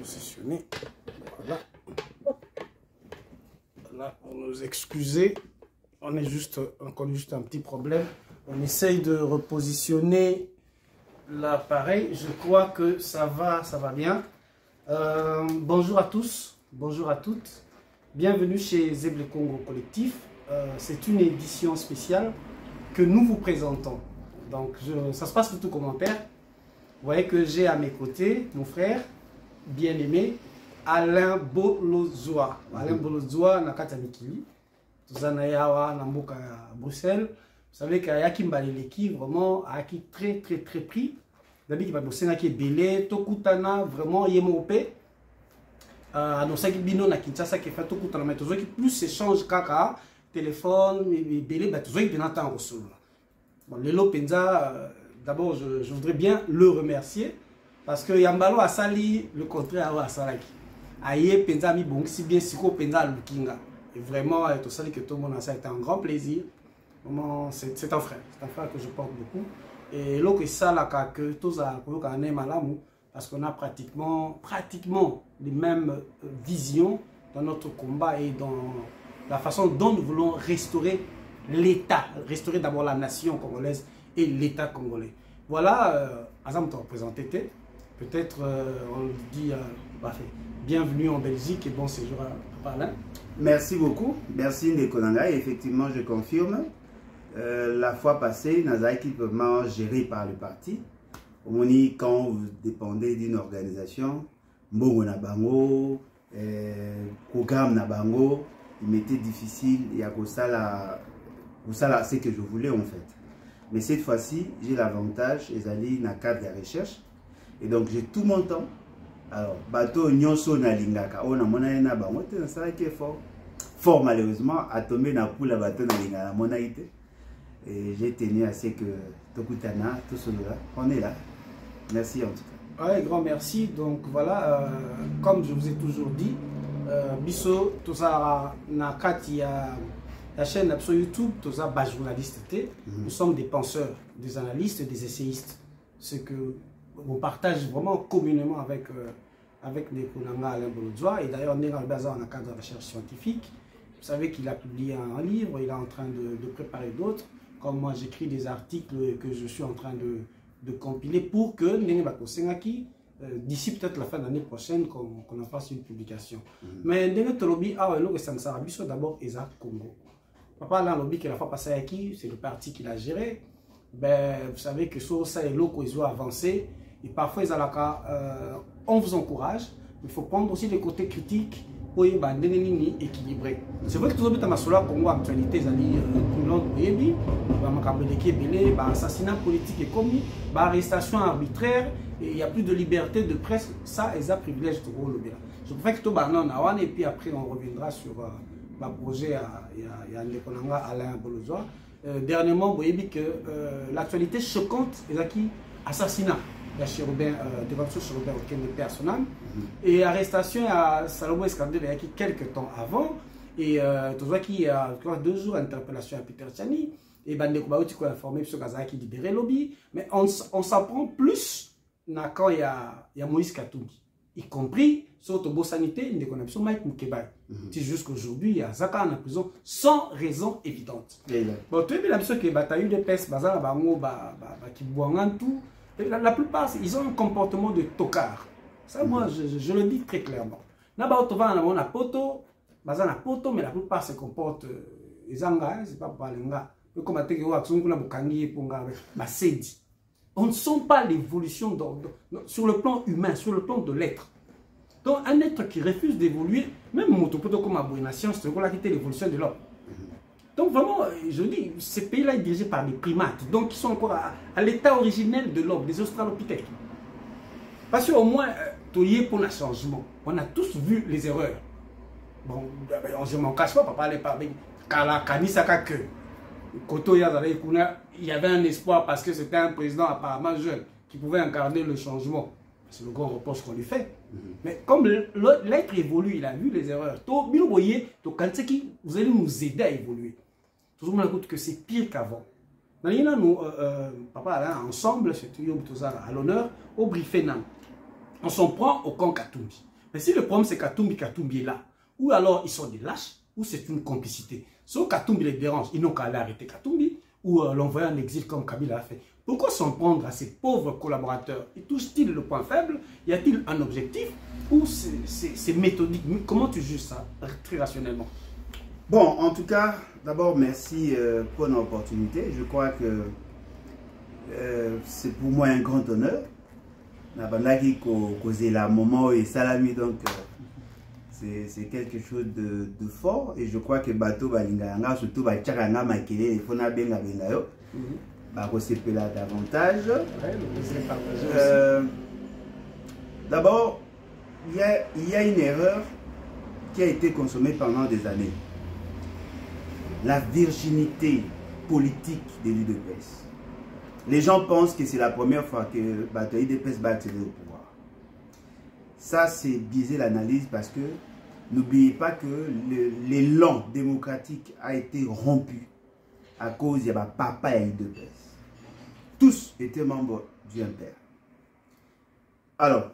positionner. Voilà. Voilà, pour nous excuser. On est juste un petit problème. On essaye de repositionner l'appareil. Je crois que ça va bien. Bonjour à tous, bonjour à toutes. Bienvenue chez Zeble Congo Collectif. C'est une édition spéciale que nous vous présentons. Donc, ça se passe de tout commentaire. Vous voyez que j'ai à mes côtés mon frère bien-aimé Alain Bolozoa. Alain Bolozoa, Nakata Mikili. Tuzanayawa, Namboka à Bruxelles. Vous savez qu'il y a Kimbaleleki, vraiment, a qui très pris. D'habitude, il va bosser belé, Tokutana, vraiment, Yemope. Annoncer que Bino na Kinshasa qui fait Tokutana, mais tous ceux qui plus échangent kaka, téléphone, belé, tous ceux qui viennent entendre au sol. Bon, Lelo Penza, d'abord, je voudrais bien le remercier parce que Yambalo a sali le contraire à Salaki. Aïe Penza mi bon, si bien Siko Penza Lukinga. Et vraiment, tout ça, que tout le monde a, ça a été un grand plaisir. Vraiment, c'est un frère que je porte beaucoup. Et là, que ça, là, que tous on aime à l'amour, parce qu'on a pratiquement les mêmes visions dans notre combat et dans la façon dont nous voulons restaurer l'État, restaurer d'abord la nation congolaise et l'État congolais. Voilà, Azam t'a représenté, peut-être on le dit, bienvenue en Belgique et bon séjour à Alain. Merci beaucoup, merci Ndekonanga, et effectivement je confirme, la fois passée, Naza équipement géré par le parti. Quand vous dépendez d'une organisation, Mbongo Nabango, programme Nabango, il m'était difficile, il y a ça ce que je voulais en fait. Mais cette fois-ci, j'ai l'avantage, ils dans le cadre de la recherche, et donc j'ai tout mon temps. Alors, bateau nyonso na lingaka, on a monaï na bango, ça qui est fort malheureusement, à tomber na poule bateau na lingaka, monaïté. Et j'ai tenu à ce que Tokutana, tout cela, on est là. Merci en tout cas. Ouais, grand merci. Donc voilà, comme je vous ai toujours dit, Bisso, tout ça, na kati la chaîne sur YouTube, tout ça, journaliste. Nous sommes des penseurs, des analystes, des essayistes. Ce que on partage vraiment communément avec Ndekonanga Alain Bolozoa. Et d'ailleurs, on est dans le bazar en cadre de recherche scientifique. Vous savez qu'il a publié un livre, il est en train de préparer d'autres. Comme moi, j'écris des articles que je suis en train de compiler pour que d'ici peut-être la fin de l'année prochaine, qu'on en fasse une publication. Mais d'abord, Eza Congo. Papa là, lobby qui a fois passé à qui, c'est le parti qui l'a géré. Ben, vous savez que sur ça et l'autre, ils ont avancé. Et parfois, on vous encourage. Il faut prendre aussi les côtés critiques pour équilibrer. C'est vrai que tout le monde a Congo actualité, assassinat politique et commis, arrestation arbitraire, et il n'y a plus de liberté de presse. Ça, ils ont privilège de gros lobby. Je préfère que tout le et puis après on reviendra sur le projet à Ndekonanga Alain Bolozoa. Dernièrement, vous voyez que l'actualité choquante est qui assassinat. Il y a Chérubin, défenseur Chérubin auquel de personnel. Et arrestation à Salomo Escandé il y a quelques temps avant. Et tu vois qu'il y a 2 jours d'interpellation à Peter Tchani. Et Bandeko Baouti a informé sur Gazaki libéré lobby. Mais on s'en prend plus quand il y a Moïse Katumbi. Y compris sur Tobo Sanité, une déconnexion Mike Moukebaï. C'est jusqu'aujourd'hui, il y a Zaka en prison sans raison évidente. Bon, tu as vu la mission que tu as eu des pestes, qui boivent tout. La plupart, ils ont un comportement de tocard. Ça, moi, je le dis très clairement. Là-bas, tu vas dans la poto, mais la plupart se comportent. C'est pas pour les on ne sent pas l'évolution sur le plan humain, sur le plan de l'être. Donc, un être qui refuse d'évoluer, même Motopoto comme abomination, c'est qu'on a quitté l'évolution de l'homme. Donc, vraiment, je dis, ces pays-là sont dirigés par des primates, donc ils sont encore à l'état originel de l'homme, des australopithèques. Parce qu'au moins, pour le changement, on a tous vu les erreurs. Bon, je ne m'en cache pas, papa allait parler. Il y avait un espoir parce que c'était un président apparemment jeune qui pouvait incarner le changement. C'est le grand reproche qu'on lui fait. Mais comme l'être évolue, il a vu les erreurs. Vous allez nous aider à évoluer. Tout le monde écoute que c'est pire qu'avant. Nous, papa, là, ensemble, c'est à l'honneur, au Brifenam. On s'en prend au camp Katumbi. Mais si le problème c'est Katumbi est là, ou alors ils sont des lâches, ou c'est une complicité. Sauf Katumbi les dérange, ils n'ont qu'à aller arrêter Katumbi, ou l'envoyer en exil comme Kabila a fait. Pourquoi s'en prendre à ces pauvres collaborateurs? Et touche-t-il le point faible? Y a-t-il un objectif? Ou c'est méthodique? Comment tu juges ça, très rationnellement? Bon, en tout cas, d'abord, merci pour l'opportunité. Je crois que c'est pour moi un grand honneur. Nabandaki causé la moment et salami, donc c'est quelque chose de fort. Et je crois que bateau balinganga, surtout bachakanga makele, il faut na benga benga yo. C'est là davantage. D'abord, il y a une erreur qui a été consommée pendant des années. La virginité politique de l'UDPS. Les gens pensent que c'est la première fois que l'UDPS va accéder au pouvoir. Ça, c'est biaiser l'analyse parce que n'oubliez pas que l'élan démocratique a été rompu à cause de papa et l'UDPS. Tous étaient membres du MPR. Alors,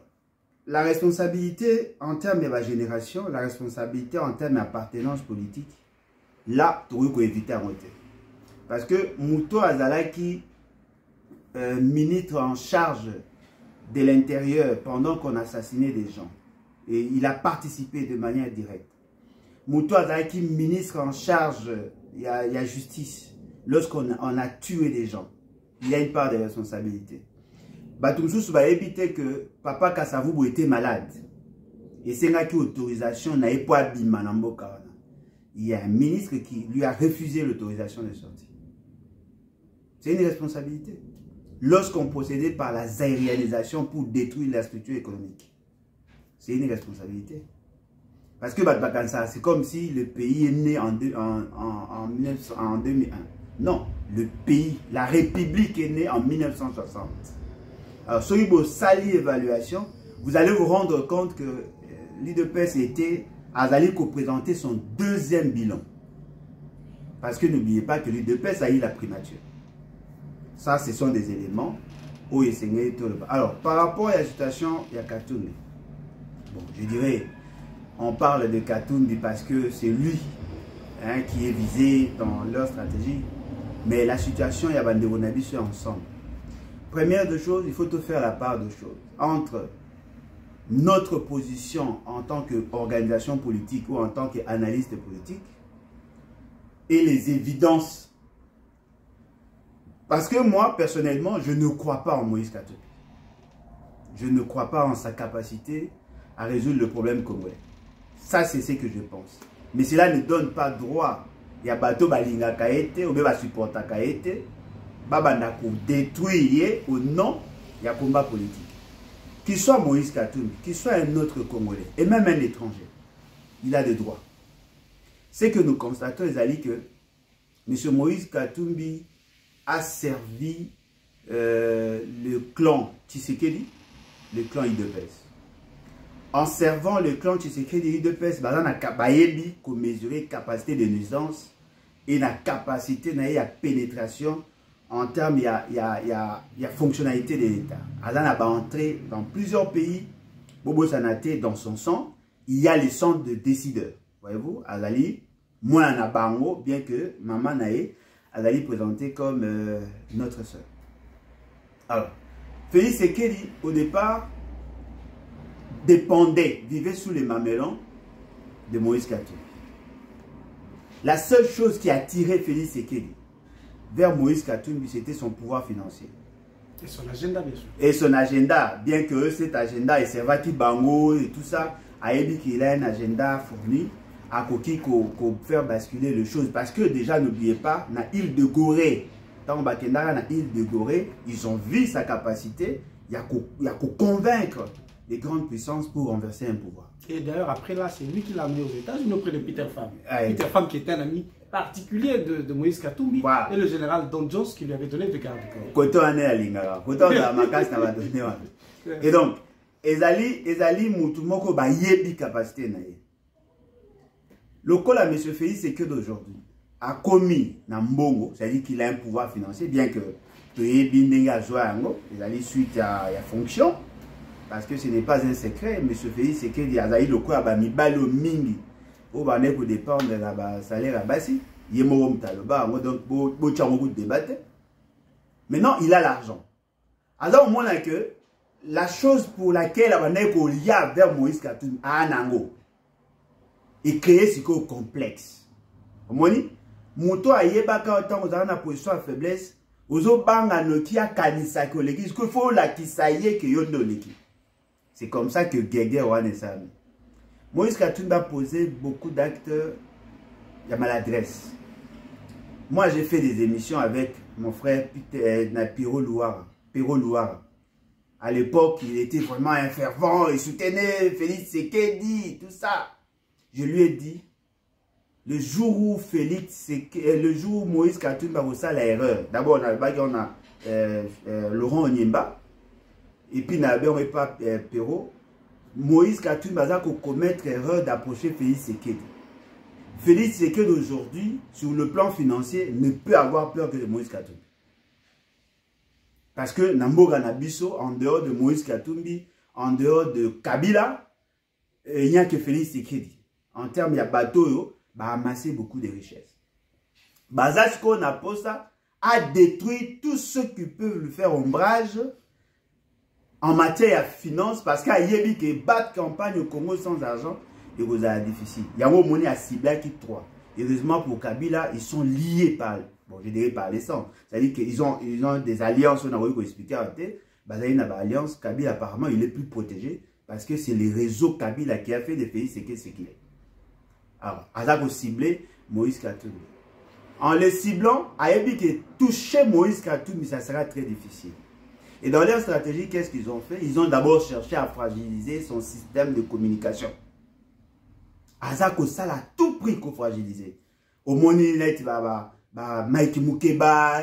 la responsabilité en termes de la génération, la responsabilité en termes d'appartenance politique, là, tu peux éviter à monter. Parce que Mouto Azalaki, ministre en charge de l'intérieur pendant qu'on assassinait des gens, et il a participé de manière directe. Mouto Azalaki, ministre en charge de la justice, lorsqu'on a tué des gens, il y a une part de responsabilité. Batumsous va éviter que Papa Kasavubu était malade. Et c'est là qu'il y a autorisation, il y a un ministre qui lui a refusé l'autorisation de sortie. C'est une responsabilité. Lorsqu'on procédait par la zaïrianisation pour détruire la structure économique, c'est une responsabilité. Parce que c'est comme si le pays est né en 2001. Non, le pays, la République est née en 1960. Alors, sur une sali évaluation, vous allez vous rendre compte que l'UDPS a présenter son deuxième bilan. Parce que n'oubliez pas que l'UDPS a eu la primature. Ça, ce sont des éléments où il s'est. Alors, par rapport à la situation, il y a Katumbi. Bon, je dirais, on parle de Katumbi parce que c'est lui qui est visé dans leur stratégie. Mais la situation, il y a Bandebonabi sur ensemble. Première de choses, il faut te faire la part de choses entre notre position en tant qu'organisation politique ou en tant qu'analyste politique et les évidences. Parce que moi, personnellement, je ne crois pas en Moïse Katumbi. Je ne crois pas en sa capacité à résoudre le problème congolais. Ça, c'est ce que je pense. Mais cela ne donne pas droit. Il y a bateau balinga kaete ou bien supporta kaete babanda ko détruire au nom il y a combat politique. Qu'il soit Moïse Katumbi, qu'il soit un autre Congolais et même un étranger, il a des droits. Ce que nous constatons, c'est que M. Moïse Katumbi a servi le clan Tshisekedi, le clan UDPS. En servant le clan Tshisekedi UDPS, il a mesuré la capacité de nuisance et la capacité de pénétration en termes de la fonctionnalité de l'État. Azan a entré dans plusieurs pays, Bobo Sanate dans son sang, il y a les centres de décideurs. Voyez-vous, Azali, moi en Abango, bien que Maman Naé, Azali présenté comme notre soeur. Alors, Félix Sekedi, au départ, dépendait, vivait sous les mamelons de Moïse Katumbi. La seule chose qui a attiré Félix Sekedi vers Moïse Katumbi, c'était son pouvoir financier. Et son agenda, bien sûr. Et son agenda, bien que cet agenda, et Servati Bango et tout ça, a dit qu'il a un agenda fourni à Koki pour faire basculer les choses. Parce que déjà, n'oubliez pas, dans l'île de Gorée, dans l'île de Gorée, ils ont vu sa capacité, il y a qu'à convaincre les grandes puissances pour renverser un pouvoir. Et d'ailleurs, après là, c'est lui qui l'a amené aux États-Unis auprès de Peter Pham. Peter Pham qui était un ami particulier de Moïse Katumbi, wow. Et le général Don Jones qui lui avait donné de garde corps. Et donc, Ezali Moutoumoko ba yebi capacité nae. Le col à M. Félix, c'est que d'aujourd'hui a commis Nambongo, c'est-à-dire qu'il a un pouvoir financier, bien que Ezali suite à la fonction. parce que ce n'est pas un secret, M. Félix Tshisekedi a eu le coup à Mibalo Mingi, au Bané pour dépendre de la salaire à Bassi. Il est mort donc beaucoup de débat. Maintenant, il a l'argent. Alors, au moins, que la chose pour laquelle on est lié vers Moïse Katumbi à Anango est créé ce complexe. Au moins, Mouto a yébaka autant aux en position à faiblesse, aux autres banques qui a kanisa que l'église, qu'il faut la qui saillait que yon de l'équipe. C'est comme ça que Guégué Ouane Sami. Moïse Katumbi a posé beaucoup d'actes de maladresse. Moi, j'ai fait des émissions avec mon frère Piro Louara. À l'époque, il était vraiment un fervent, il soutenait Félix Tshisekedi, tout ça. Je lui ai dit, le jour où Moïse Katumbi a fait l'erreur, d'abord on a Laurent Onyemba, et puis on a pas Perrault, Moïse Katumbi a commettre l'erreur d'approcher Félix Tshisekedi. Félix Tshisekedi aujourd'hui, sur le plan financier, ne peut avoir peur que de Moïse Katumbi. Parce que Namboga Nabiso, en dehors de Moïse Katumbi, en dehors de Kabila, il n'y a que Félix Tshisekedi. En termes de bateau, il a amassé beaucoup de richesses. Bazasko Naposa a détruit tous ceux qui peuvent lui faire ombrage en matière de finances parce qu'il y a eu que battre campagne au Congo sans argent, et vous avez difficile. Il y a un monnaie à Cible qui 3. Heureusement pour Kabila, ils sont liés par, bon, je dirais par les sangs. C'est-à-dire qu'ils ont des alliances, on a voulu expliquer à côté. Bazaï n'a pas alliance. Kabila apparemment il est plus protégé parce que c'est le réseau Kabila qui a fait des pays ce qu'il est. Alors, Azako ciblé Moïse Katumbi. En le ciblant, Ayebi qui toucher Moïse Katumbi, ça sera très difficile. Et dans leur stratégie, qu'est-ce qu'ils ont fait? Ils ont d'abord cherché à fragiliser son système de communication. Azako ça a tout prix qu'on fragiliser. Au Monilet, Mike Mukeba,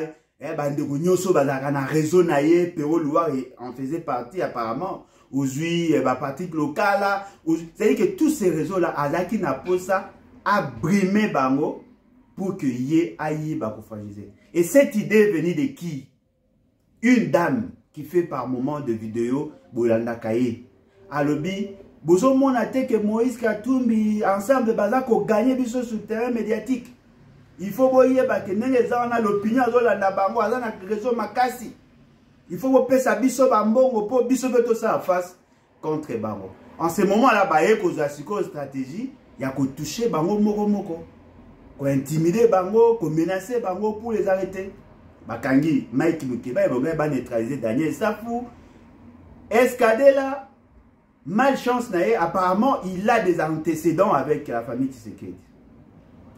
Bandeko Nyoso, Bazakana réseau naïe, Perrault Loire en faisait partie apparemment. Aujourd'hui, partie locale. C'est-à-dire que tous ces réseaux-là, Azaki Naposa a brimé Bango pour que Yé aille pour fragiliser. Et cette idée est venue de qui? Une dame qui fait par moment de vidéos, Boulanda Kaye. À l'objet, Bozo monate que Moïse Katumbi, ensemble de Bazako, gagné sur le terrain médiatique. Il faut voir que les gens ont l'opinion de la bango, ils ont réseau makasi. Il faut que sa biso bambongo pour biso tout ça en face contre bango. En ce moment-là, bah il y a une stratégie, il y a que toucher bango moko, ko intimider bango, ko menacer bango pour les arrêter. Bakangi, Mike Mukeba, il va neutraliser Daniel Safou. Escadé malchance naé, apparemment il a des antécédents avec la famille Tshisekedi.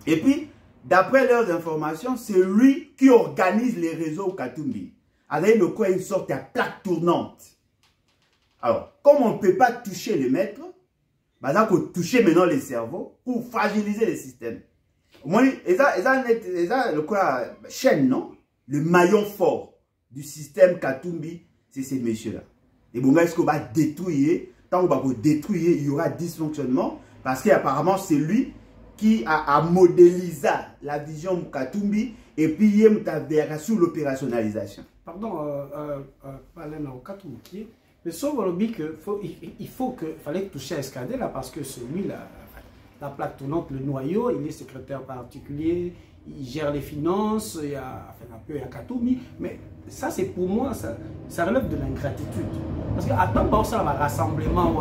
Et puis, d'après leurs informations, c'est lui qui organise les réseaux Katumbi. Avec le quoi une sorte de plaque tournante. Alors, comme on ne peut pas toucher les maîtres, il faut toucher maintenant les cerveaux pour fragiliser les systèmes. Et ça, le quoi, chaîne, non? Le maillon fort du système Katumbi, c'est ces messieurs-là. Et bon, est-ce qu'on va détruire? Tant qu'on va détruire, il y aura dysfonctionnement. Parce qu'apparemment, c'est lui qui a modélisé la vision Katumbi et puis il a sur l'opérationnalisation. Pardon, Alain Katumbi, mais sauf il fallait toucher à Escadé là parce que celui là, la plaque tournante, le noyau, il est secrétaire particulier, il gère les finances, il y a un peu à Katumbi, mais ça c'est pour moi, ça relève de l'ingratitude. Parce qu'à tant ça va rassemblement,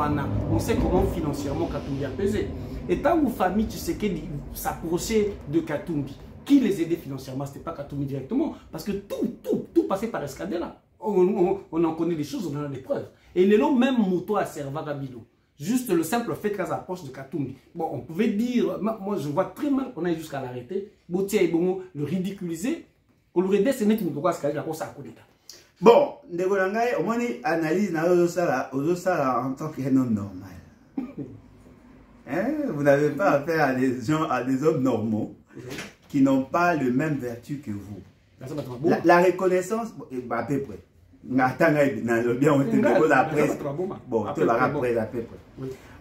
on sait comment financièrement Katumbi a pesé. Et tant que famille Tshisekedi s'approchait de Katumbi, qui les aidait financièrement, ce n'était pas Katumbi directement. Parce que tout passait par Escadé là. On en connaît des choses, on en a des preuves. Et les lots, même Mouto a servi à Gabilo. Juste le simple fait qu'elle s'approche de Katumbi. Bon, on pouvait dire, moi je vois très mal qu'on aille jusqu'à l'arrêter. Le ridiculiser. On l'aurait dit, c'est net, mais pourquoi Escadé là, ça a coup d'état. Bon, Ndegolangaï, au moins, analyse en tant qu'un homme normal. Hein? Vous n'avez pas affaire à des gens, à des hommes normaux qui n'ont pas le même vertu que vous. La reconnaissance, à peu près. Bon, à peu près.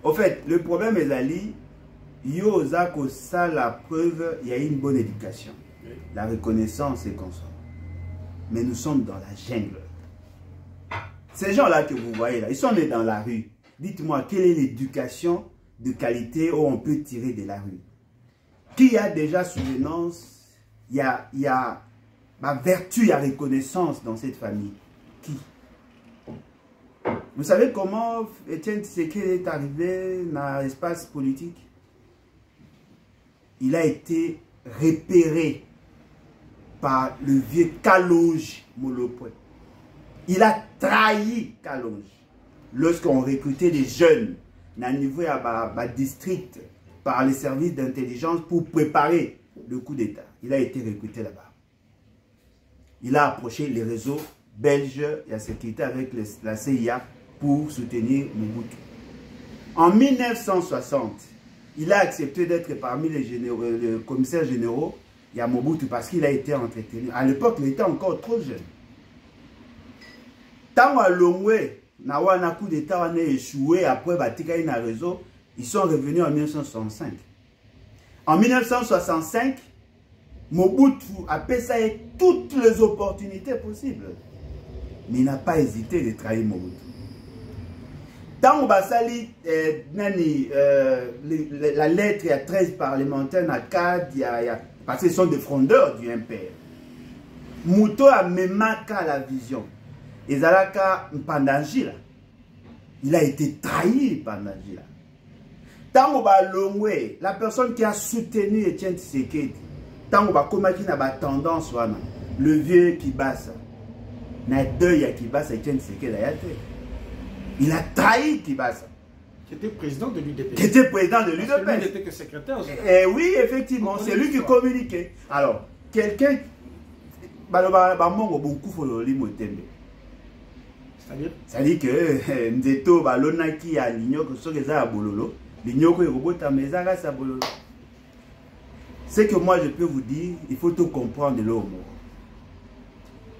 Au fait, le problème est Ali, ça la preuve, il y a une bonne éducation. La reconnaissance est consomme. Mais nous sommes dans la jungle. Ces gens-là que vous voyez là, ils sont nés dans la rue. Dites-moi, quelle est l'éducation de qualité où on peut tirer de la rue? Qui a déjà souvenance? Il y a ma vertu, il y a reconnaissance dans cette famille. Qui? Vous savez comment Étienne Tshisekedi est arrivé dans l'espace politique? Il a été repéré par le vieux Kalonji Molopwe. Il a trahi Kalonji lorsqu'on recrutait des jeunes à niveau à district par les services d'intelligence pour préparer le coup d'État. Il a été recruté là-bas. Il a approché les réseaux belges et la sécurité avec la CIA pour soutenir Mobutu. En 1960, il a accepté d'être parmi les commissaires généraux de Mobutu parce qu'il a été entretenu. À l'époque, il était encore trop jeune. Tant à Longwe, un coup d'État a échoué après Batika na réseau, ils sont revenus en 1965. En 1965, Mobutu a payé toutes les opportunités possibles. Mais il n'a pas hésité de trahir Mobutu. Dans Basali, la lettre, il y a 13 parlementaires à CAD, parce qu'ils sont des frondeurs du MPR. Mouto a même qu'à la vision. Et Zalaka Mpandangila, il a été trahi par Ndangila. Tango ba Longwe, la personne qui a soutenu Étienne Tshisekedi, Tango ba komaki na ba tendance wana, le vieux Kibasa, na deuil à Kibasa Étienne Tshisekedi ayate. Il a trahi Kibasa. Qui était président de l'UDP. Qui était président de l'UDP. Il n'était que secrétaire. Et oui, effectivement, c'est lui qui communiquait. Alors, quelqu'un, c'est-à-dire que Nzeto balonaki a l'igno que ce que a bololo, l'igno que robota mezara sa bololo. Ce que moi je peux vous dire, il faut tout comprendre de l'homme.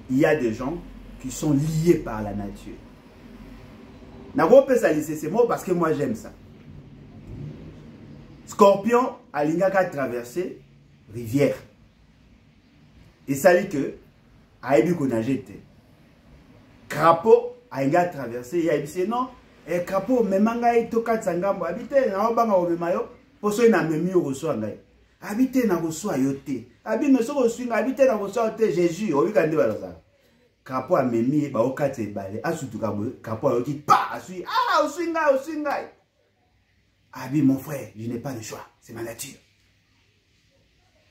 Il y a des gens qui sont liés par la nature. N'avons pas ça laisser ces mots parce que moi j'aime ça. Scorpion a l'ingaka traversé rivière. Et ça dit que a ébu qu'on a jeté. Crapaud a un gars traversé, il a dit non, et crapaud, mais manga est au 4 sangambo, habité na obanga au mayo, pour ceux qui n'ont mis au reçoit ngai. Habité na reçoit yoté. Habité na reçoit, habité na reçoit Jésus, au week-end de Balosa. Crapaud a mis au 4 balais, à surtout crapaud a dit pas, au swinga. Habité mon frère, je n'ai pas de choix, c'est ma nature.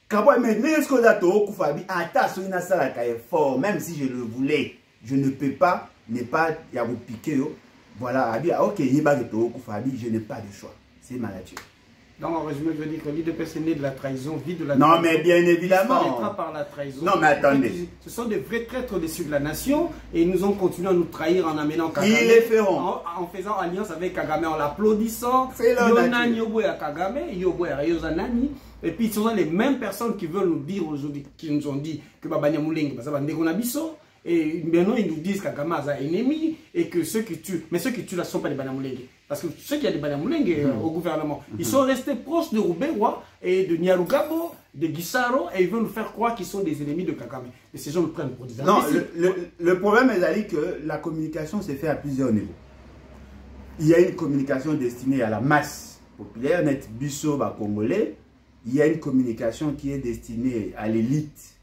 Crapaud mais est-ce qu'on a tout kufabi, attention, il a ça la caille fort, même si je le voulais. Je ne peux pas, ne pas y avoir piqué. Voilà, ok, je n'ai pas de choix. C'est ma nature. Donc, en résumé, je veux dire que l'IDP est né de la trahison, vit de la trahison. Non, trahison. mais bien évidemment. Par la trahison. Non, mais attendez. Ce sont des vrais traîtres au-dessus de la nation et ils nous ont continué à nous trahir en amenant Kagame. Ils les feront. En faisant alliance avec Kagame, en l'applaudissant. C'est leur nature. Yoboya Kagame, Yoboya Yozanani. Et puis, ce sont les mêmes personnes qui veulent nous dire aujourd'hui, qui nous ont dit que Babanya Moulengue, Basabandegonabiso. Et maintenant, ils nous disent qu'Agama est ennemi et que ceux qui tuent, mais ceux qui tuent là ne sont pas des Banyamulenge. Parce que ceux qui ont des Banyamulenge au gouvernement, ils sont restés proches de Roubewa et de Nyarugabo, de Gisaro, et ils veulent nous faire croire qu'ils sont des ennemis de Kagame. Et ces gens nous prennent pour des ennemis. Non, le problème est que la communication s'est faite à plusieurs niveaux. Il y a une communication destinée à la masse populaire, net biso congolais. Il y a une communication qui est destinée à l'élite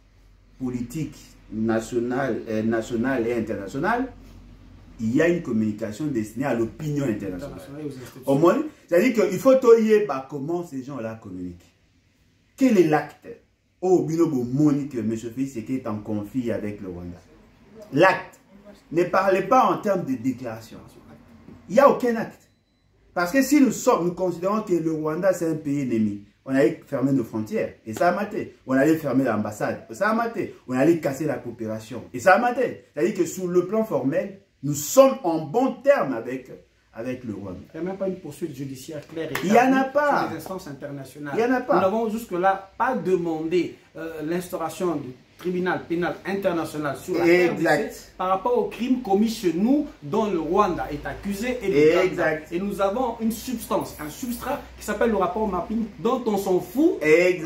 politique nationale et internationale. Il y a une communication destinée à l'opinion internationale. Au moins, c'est-à-dire qu'il faut toyer comment ces gens-là communiquent. Quel est l'acte au Binobo Moni que M. Félix Tshisekedi est en conflit avec le Rwanda? L'acte. Ne parlez pas en termes de déclaration. Il n'y a aucun acte. Parce que si nous considérons que le Rwanda c'est un pays ennemi, on allait fermer nos frontières, et ça a maté. On allait fermer l'ambassade, et ça a maté. On allait casser la coopération, et ça a maté. C'est-à-dire que sur le plan formel, nous sommes en bon terme avec le Rwanda. Il n'y a même pas une poursuite judiciaire claire et il n'y en a pas. Sur les instances internationales. Il n'y en a pas. Nous n'avons jusque-là pas demandé l'instauration du tribunal pénal international sur la RDC par rapport aux crimes commis chez nous dont le Rwanda est accusé et nous avons une substance, un substrat qui s'appelle le rapport mapping dont on s'en fout et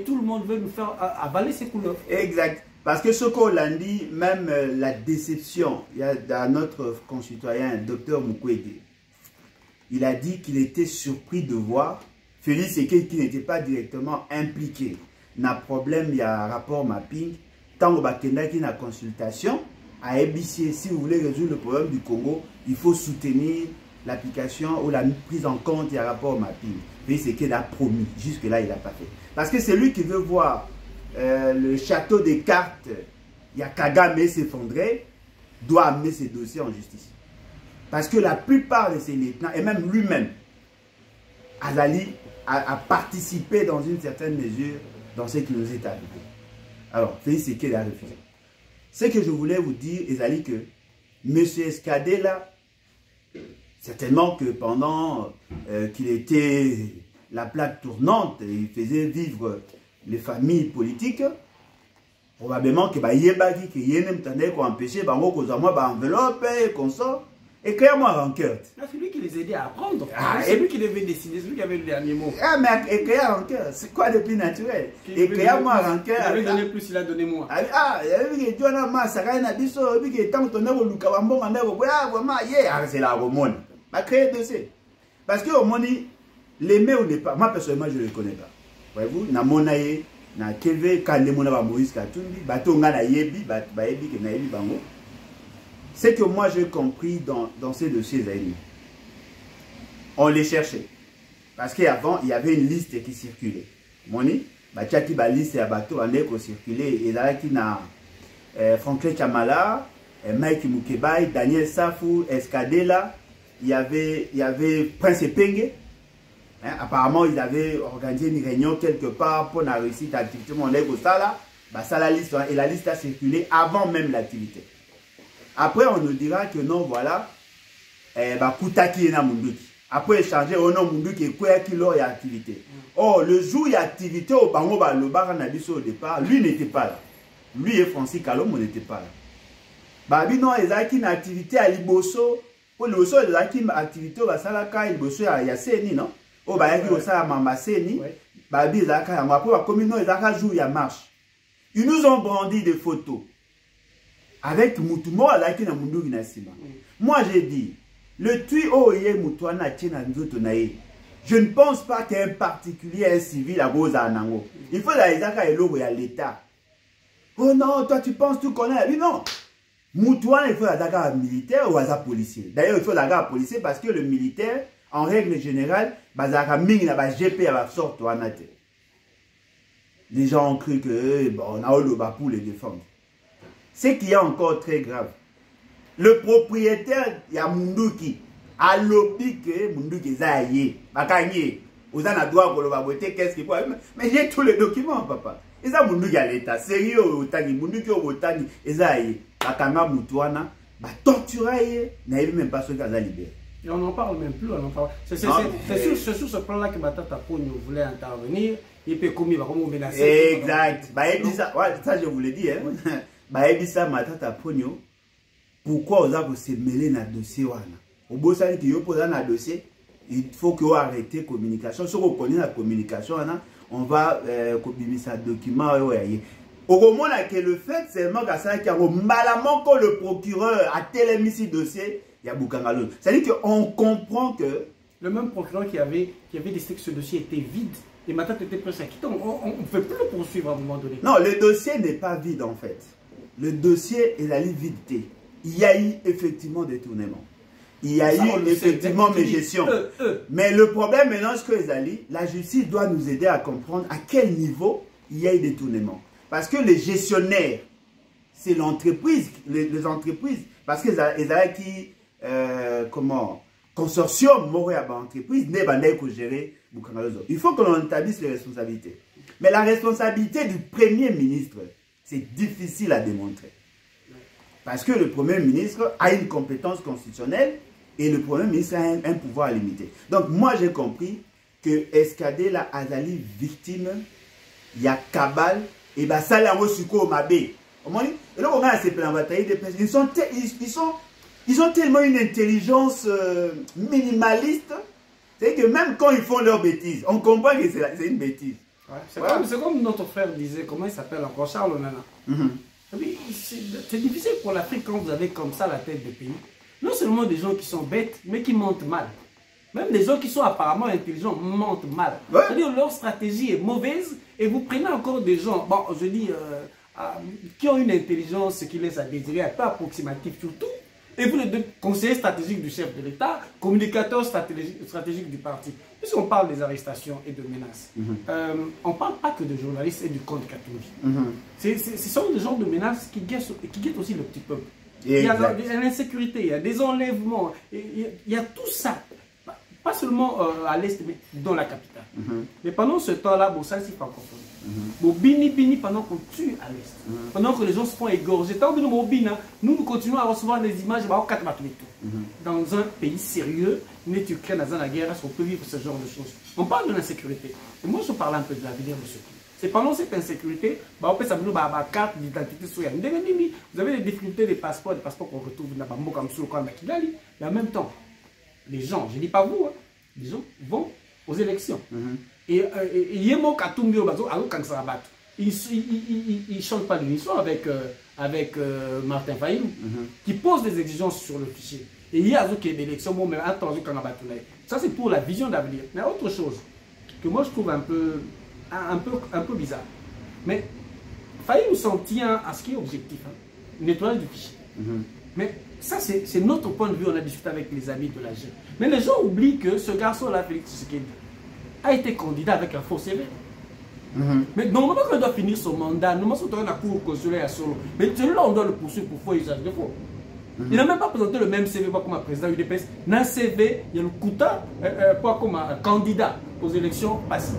tout le monde veut nous faire avaler ces couleurs. Exact. Parce que ce qu'on l'a dit, même la déception, il y a notre concitoyen, Dr Mukwege, il a dit qu'il était surpris de voir Félix Sekei qui n'était pas directement impliqué dans le problème, il y a un rapport mapping, tant qu'il y a une consultation, à ABC, si vous voulez résoudre le problème du Congo, il faut soutenir l'application ou la prise en compte du rapport mapping. Félix Sekei a promis, jusque-là il n'a pas fait. Parce que c'est lui qui veut voir le château des cartes, il y a Kagame s'effondrer, doit amener ses dossiers en justice. Parce que la plupart de ses lieutenants, et même lui-même, Azali a participé dans une certaine mesure dans ce qui nous est arrivé. Alors, Félix Sekei a refusé. Ce que je voulais vous dire, Azali, que M. Escadela, certainement que pendant qu'il était la plaque tournante, il faisait vivre les familles politiques, probablement que Yebaki, que Yenem Tandé, qu'on empêchait, enveloppe, qu'on sort. Écrire-moi rancœur. C'est lui qui les aidait à apprendre. C'est lui qui devait décider, c'est lui qui avait le dernier mot. Ah, mais écrire rancœur, c'est quoi de plus naturel? Écrire-moi rancœur. Il avait donné plus, il a donné moins. Ah, il avait dit que tu as un masse, il a dit que tant que tu as un Lukawambo, c'est la romone. Ma créé dossier. Parce que au monde, l'aimer ou ne pas, moi personnellement, je ne le connais pas. Voyez-vous, na monaye, na TV, quand les mona Moïse Katumbi, bato nga na yebi, bayebi que na yebi bango. C'est que moi j'ai compris dans ces dossiers, on les cherchait. Parce qu'avant, il y avait une liste qui circulait. Moni, Bachaki ba liste à bateau en éco circulé. Et là, qui n'a Franklin Chamala, Mike Mukebai, Daniel Safou, Escadela, il y avait Prince Penge. Hein, apparemment, ils avaient organisé une réunion quelque part pour la réussite de l'activité. On lève au sala, ça la liste, et la liste a circulé avant même l'activité. Après, on nous dira que non, voilà, Koutaki est na Munduki. Après, échanger, on a Munduki et quoi qu'il y a activité. Or, le jour où il y a activité, au Bango, le bar en Abisso au départ, lui n'était pas là. Lui et Francis Kalom n'étaient pas là. Babi, non, ils ont une activité à Liboso. Pour le Liboso, ils ont une activité au Basalaka, Liboso, il y a Seni, non? Au Bayaki, au Sala Mama Seni. Babi, ils ont un après, la commune, ils ont un jour, il y a marche. Ils nous ont brandi des photos. Avec Moutumo, qui na mundu ginasima. Moi, j'ai dit, le tuyau est Moutouana Tchena Nzotonae. Je ne pense pas qu'un particulier, un civil, à Goza Anango. Il faut la Isaka et l'eau à l'État. Oh non, toi tu penses tout connaître. Oui, non. Moutouana, il faut la daga militaire ou à policier. D'ailleurs, il faut la daga policier parce que le militaire, en règle générale, bazaka ming na ba GP à la sorte ou anate. Les gens ont cru que, bon, on a eu le bas pour les défendre. Ce qui est encore très grave. Le propriétaire, il y a Munduki. A l'obi que Munduki Zaye. Bakanye. Vous avez le droit pour le baboter. Qu'est-ce qu'il faut? Mais j'ai tous les documents, papa. Et ça, Munduki à l'État. Sérieux, Munduki au Botani. Et Zaye. Bakanga Moutouana. Bah, torturer. N'a même pas ce qu'il a libéré. Et on n'en parle même plus. C'est sur ce plan-là que Matata Pogno voulait intervenir. Il peut commis, comme menacer. Exact. Bah, ça, je vous l'ai dit. Hein. Bah, Ebisa Matata Pogno, pourquoi vous avez se mêler dans le dossier? Au beau sens que vous posez dans le dossier, il faut que vous arrêtez la communication. Si vous connaissez la communication, on va communiquer ça document. Au moment que le fait, c'est seulement qu'il y a malamment que le procureur a télémis ce dossier, il y a Boukangalou. C'est-à-dire qu'on comprend que. Le même procureur qui avait décidé que ce dossier était vide. Et Matata était presque acquitté. On ne peut plus le poursuivre à un moment donné. Non, le dossier n'est pas vide en fait. Le dossier est allé vide. Il y a eu effectivement détournement. Il y a eu effectivement mégestion. Mais le problème maintenant, c'est que la justice doit nous aider à comprendre à quel niveau il y a eu détournement. Parce que les gestionnaires, c'est l'entreprise, les entreprises. Parce que les qui, consortium, Moréa, entreprise, n'est pas gérer. Il faut que l'on établisse les responsabilités. Mais la responsabilité du Premier ministre, c'est difficile à démontrer. Parce que le Premier ministre a une compétence constitutionnelle et le Premier ministre a un pouvoir limité. Donc moi j'ai compris que Escadela Azali victime, il y a cabale, et bien ça l'a reçu au Mabé. Et là on a ces plans bataille des personnes. Ils ont tellement une intelligence minimaliste, c'est que même quand ils font leurs bêtises, on comprend que c'est une bêtise. Ouais, c'est comme notre frère disait, comment il s'appelle encore, Charles Nana. c'est difficile pour l'Afrique quand vous avez comme ça la tête de pays. Non seulement des gens qui sont bêtes, mais qui mentent mal. Même des gens qui sont apparemment intelligents mentent mal. Ouais. C'est-à-dire leur stratégie est mauvaise et vous prenez encore des gens, bon, je dis, qui ont une intelligence qui laisse à désirer, un peu approximative surtout, et vous, le conseiller stratégique du chef de l'État, communicateur stratégique du parti. Puisqu'on parle des arrestations et de menaces, on ne parle pas que de journalistes et du compte Katumbi. Ce sont des genres de menaces qui guettent aussi le petit peuple. Il y a l'insécurité, il y a des enlèvements, il y a tout ça. Pas seulement à l'Est, mais dans la capitale. Mais pendant ce temps-là, bon, ça, c'est francophone. Bon, bini, pendant qu'on tue à l'Est. Pendant que les gens se font égorger. Tant que nous continuons à recevoir des images dans un pays sérieux, n'est Ukraine dans la guerre, est-ce qu'on peut vivre ce genre de choses? On parle de l'insécurité. Et moi, je parle un peu de l'avenir de ce pays. C'est pendant cette insécurité, on peut savoir ma carte d'identité. Vous avez les difficultés des passeports qu'on retrouve dans Kigali. Mais en même temps, les gens, je ne dis pas vous, hein, les gens vont aux élections. Et Yemo Katumbi il ne chante pas l'unisson avec Martin Fayou, qui pose des exigences sur le fichier. Et il y a des élections, bon, mais attends, ça c'est pour la vision d'avenir. Mais autre chose que moi je trouve un peu bizarre. Mais Fayou s'en tient à ce qui est objectif, hein, nettoyage du fichier. Mais ça, c'est notre point de vue, on a discuté avec les amis de la GE. Mais les gens oublient que ce garçon-là, Félix Tshisekedi, a été candidat avec un faux CV. Mais normalement, quand il doit finir son mandat, normalement, c'est un cours consulaire à Solo. Mais celui-là, on doit le poursuivre pour faux usage de faux. Il n'a même pas présenté le même CV comme un président UDPS. Dans le CV, il y a le Kouta comme un candidat aux élections passées.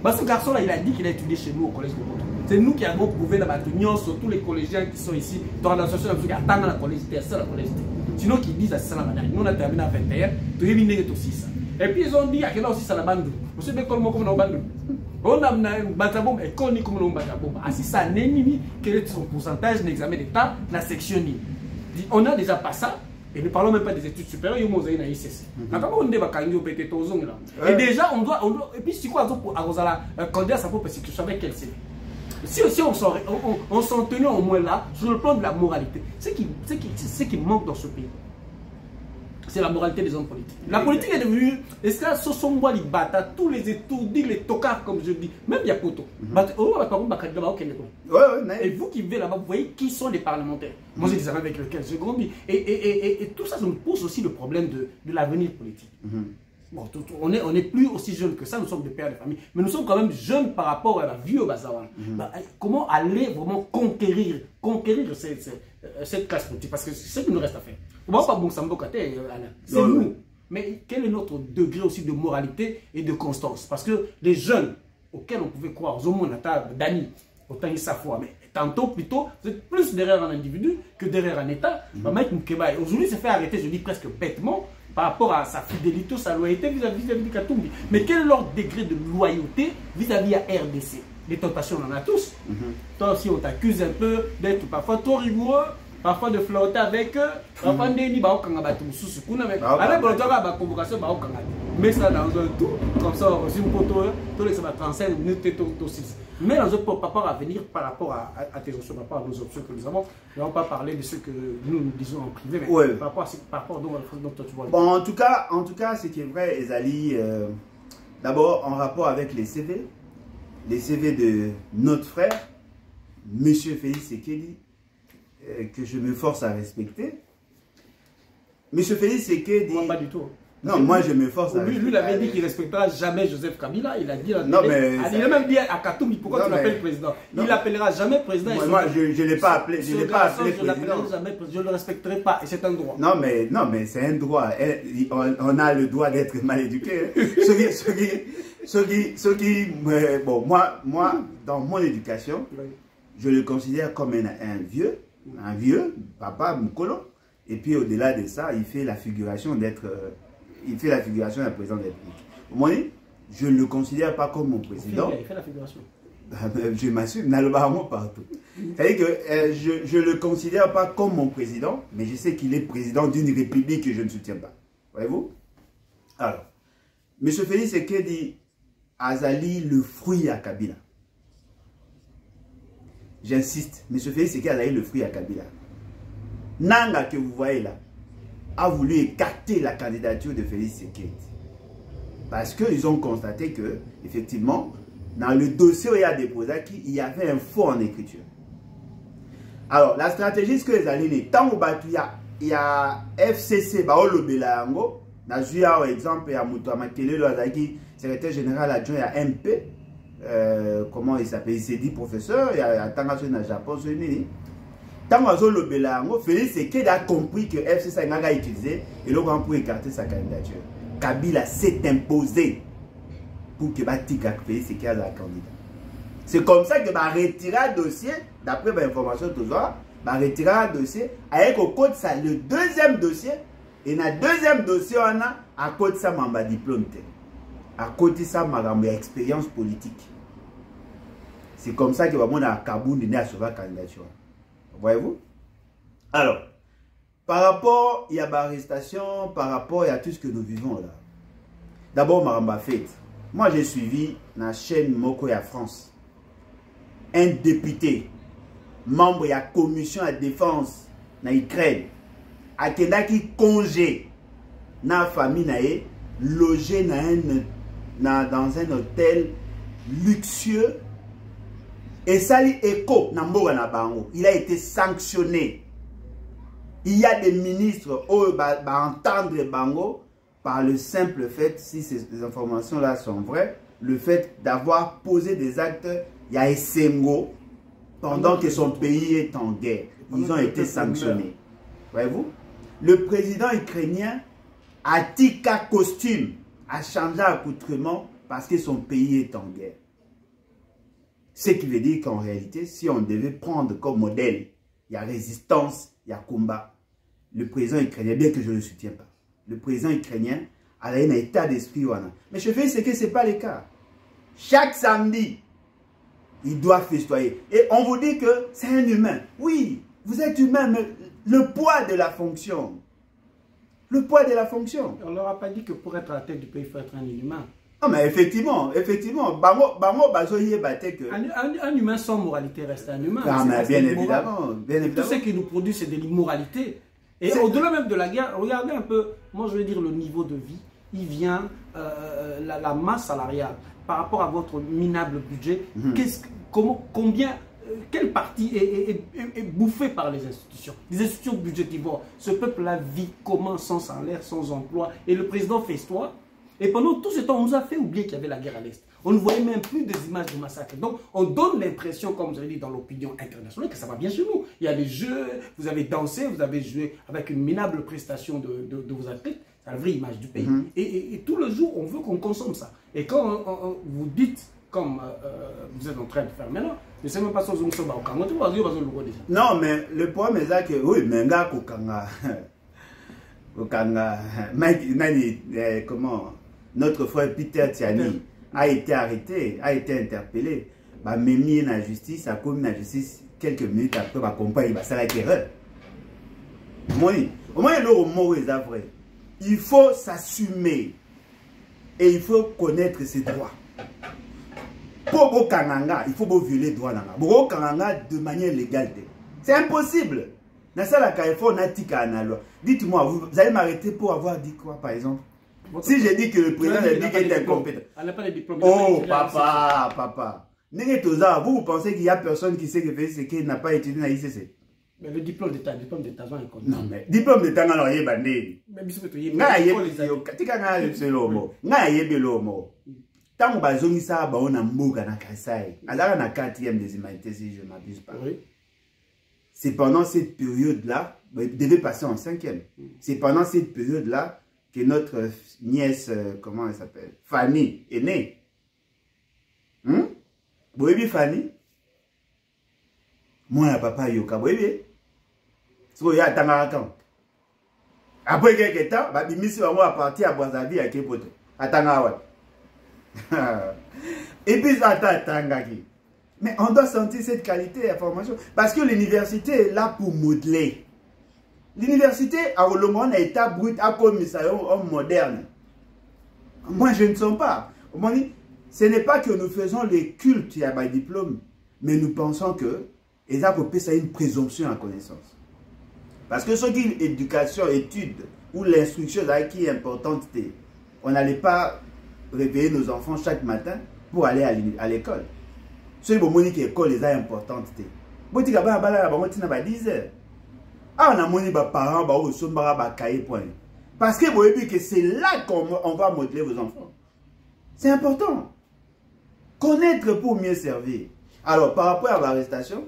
Parce que ce garçon-là, il a dit qu'il a étudié chez nous au collège de Boto. C'est nous qui avons prouvé la bataille sur tous les collégiens qui sont ici dans l'association qui attendent la collégité, c'est la collégité. Sinon, qui disent à ça la bataille. Nous, on a terminé à 21, tu es venu aussi ça. Et puis, ils ont dit, à quel aussi ça la bande. Vous savez comment on a bande. On a un batabom et qu'on dit comme on a un batabom. Ah, si ça n'est ni quel est son pourcentage d'examen d'État, la section ni. On a déjà pas ça. Et ne parlons même pas des études supérieures, il y a une ICC. Et déjà, on doit. Et puis, c'est quoi pour Arosala, candidat sa propre sécurité avec quel CV? Si on s'en tenait au moins là, sur le plan de la moralité, ce qui manque dans ce pays, c'est la moralité des hommes politiques. La politique est devenue, est-ce que ce sont moi les bâtards, tous les étourdis, les tocards, comme je dis, même Yapoto. Et vous qui vivez là-bas, vous voyez qui sont les parlementaires. Moi, j'ai des amis avec lesquels j'ai grandi. Et tout ça, ça nous pose aussi le problème de l'avenir politique. Bon, on est plus aussi jeunes que ça, nous sommes des pères de famille, mais nous sommes quand même jeunes par rapport à la vie au Bazawan. Comment aller vraiment conquérir cette classe politique? Parce que c'est ce qu'il nous reste à faire. C'est nous. Mais quel est notre degré aussi de moralité et de constance? Parce que les jeunes auxquels on pouvait croire, Dani, autant ils savent, mais tantôt plutôt, vous êtes plus derrière un individu que derrière un État. Aujourd'hui, il s'est fait arrêter, je dis presque bêtement, par rapport à sa fidélité, sa loyauté vis-à-vis de Katumbi. Mais quel est leur degré de loyauté vis-à-vis à RDC? Les tentations, on en a tous. Toi aussi, on t'accuse un peu d'être parfois trop rigoureux, parfois de flotter avec eux, parfois de dire mais ça dans un tout, comme ça, aussi une photo, ça va 35 minutes et tout 6. Mais dans un rapport à venir par rapport à tes options, par rapport à nos options que nous avons, nous n'allons pas parler de ce que nous disons en privé, mais par rapport à dont toi tu vois. Bon, en tout cas, ce qui est vrai, Ezali, d'abord en rapport avec les CV de notre frère, M. Félix Tshisekedi, que je me force à respecter. M. Félix Tshisekedi... Moi, pas du tout. Non, moi je me force à respecter. Lui, il avait dit qu'il ne respectera jamais Joseph Kabila. Il a dit non, mais il a même dit à Katumbi, pourquoi tu l'appelles président? Il n'appellera jamais président. Moi, je ne l'ai pas appelé, président. Je ne le respecterai pas, et c'est un droit. Non, mais c'est un droit. On a le droit d'être mal éduqué. Bon, moi, dans mon éducation, je le considère comme un vieux, papa Moukolo. Et puis au-delà de ça, il fait la figuration d'être... il fait la figuration d'un président de la République. Je ne le considère pas comme mon président. Il fait la figuration. Je m'assume, n'allons partout. C'est-à-dire que je ne le considère pas comme mon président, mais je sais qu'il est président d'une république que je ne soutiens pas. Voyez-vous? Alors, M. Félix Tshisekedi Azali le fruit à Kabila. j'insiste, M. Félix Sekedi a eu le fruit à Kabila. Nanga que vous voyez là a voulu écarter la candidature de Félix Sekedi. Parce qu'ils ont constaté que, effectivement, dans le dossier où il y a déposé, il y avait un faux en écriture. Alors, la stratégie, ce que les alliés, tant il y a FCC, le Belango, dans le exemple, il y a Moutouamakele, le secrétaire général adjoint à MP, comment il s'appelle, il s'est dit professeur, il y a Tangaso dans le Japon, tant le Belango, Félix Sekedi a compris que FCC a utilisé et le pour écarter sa candidature. Kabila s'est imposé pour que Félix Sekedi soit la candidat. C'est comme ça que va retirer le dossier, d'après l'information tout ça, va retirer le dossier avec au code ça le deuxième dossier et dans le deuxième dossier on a à côté ça mamba diplôme à côté ça ma expérience politique. C'est comme ça que va mon à Kabound à sauver la candidature. Voyez-vous? Alors, par rapport il y a l'arrestation, par rapport il y a tout ce que nous vivons là. D'abord Maramba Fête. Moi j'ai suivi la chaîne Mokoya France. Un député, membre de la commission de défense en Ukraine, a été congé dans la famille, logé dans un hôtel luxueux. Et ça lui écho dans Bango. Il a été sanctionné. Il y a des ministres qui vont entendre Bango par le simple fait, si ces informations-là sont vraies, le fait d'avoir posé des actes. Il y a Essengo, pendant que son pays est en guerre. Ils ont été sanctionnés. Voyez-vous? Le président ukrainien a tika costume, a changé accoutrement parce que son pays est en guerre. Ce qui veut dire qu'en réalité, si on devait prendre comme modèle, il y a résistance, il y a combat. Le président ukrainien, bien que je ne le soutiens pas, le président ukrainien a un état d'esprit. Mais je fais ce que ce n'est pas le cas. Chaque samedi, il doit festoyer. Et on vous dit que c'est un humain. Oui, vous êtes humain, mais le poids de la fonction. Le poids de la fonction. On ne leur a pas dit que pour être à la tête du pays, il faut être un inhumain. Non, mais effectivement. Un humain sans moralité reste un humain. Ah, mais bien évidemment. Tout ce qui nous produit, c'est de l'immoralité. Et au-delà même de la guerre, regardez un peu, moi je veux dire le niveau de vie, il vient, la masse salariale. Par rapport à votre minable budget, quelle partie est bouffée par les institutions? Les institutions budgétivores. Ce peuple-là vit comment, sans salaire, sans emploi? Et le président festoie. Et pendant tout ce temps, on nous a fait oublier qu'il y avait la guerre à l'Est. On ne voyait même plus des images de massacres. Donc, on donne l'impression, comme vous avez dit dans l'opinion internationale, que ça va bien chez nous. Il y a des jeux, vous avez dansé, vous avez joué avec une minable prestation de vos athlètes. C'est la vraie image du pays. Et tout le jour, on veut qu'on consomme ça. Et quand vous dites, comme vous êtes en train de faire maintenant, je ne sais même pas si vous êtes au Kanga. Non, mais le problème est que, oui, mais comment notre frère Peter Tiani a été arrêté, a été interpellé. Mémi la justice, a commis la justice quelques minutes après, ma compagne, ça a été erreur. Au moins, le mot est vrai. Il faut s'assumer et il faut connaître ses droits. Pour le Kananga, il faut violer les droits. Pour le Kananga de manière légale. C'est impossible. Dans ça, on a dit dites-moi, vous allez m'arrêter pour avoir dit quoi, par exemple? Si j'ai dit que le président a dit qu'il est incompétent. Oh, papa. Vous pensez qu'il n'y a personne qui sait que Félix Sekedi n'a pas étudié dans l'ICC? Mais le diplôme d'État, non, mais diplôme d'État, on a bandé. Tant que bazongi ça ba on a mboga na Kasai. Alors na 4e des humanités si je ne m'abuse pas. Oui. C'est pendant cette période-là, il devait passer en 5e. C'est pendant cette période-là que notre nièce, comment elle s'appelle, Fanny, est née. Vous voyez Fanny? Moi, la papa Yoka, vous voyez? C'est ce qu'il y a à après quelques temps, Bimisi va partir à Brazzaville à Kepoto. À Tangawa. Et puis, mais on doit sentir cette qualité d'information. Parce que l'université est là pour modeler. L'université, à le monde, est état brut, à commissariat moderne. Moi, je ne sens pas. Ce n'est pas que nous faisons les cultes à diplôme, mais nous pensons que Et ça c'est une présomption à connaissance. Parce que ce qui est éducation, étude, ou l'instruction qui est importante, on n'allait pas réveiller nos enfants chaque matin pour aller à l'école. Ce qui est l'école est importante. Si on a 10 heures, on a des parents qui sont cahier point. Parce que c'est là qu'on va modeler vos enfants. C'est important. Connaître pour mieux servir. Alors, par rapport à l'arrestation,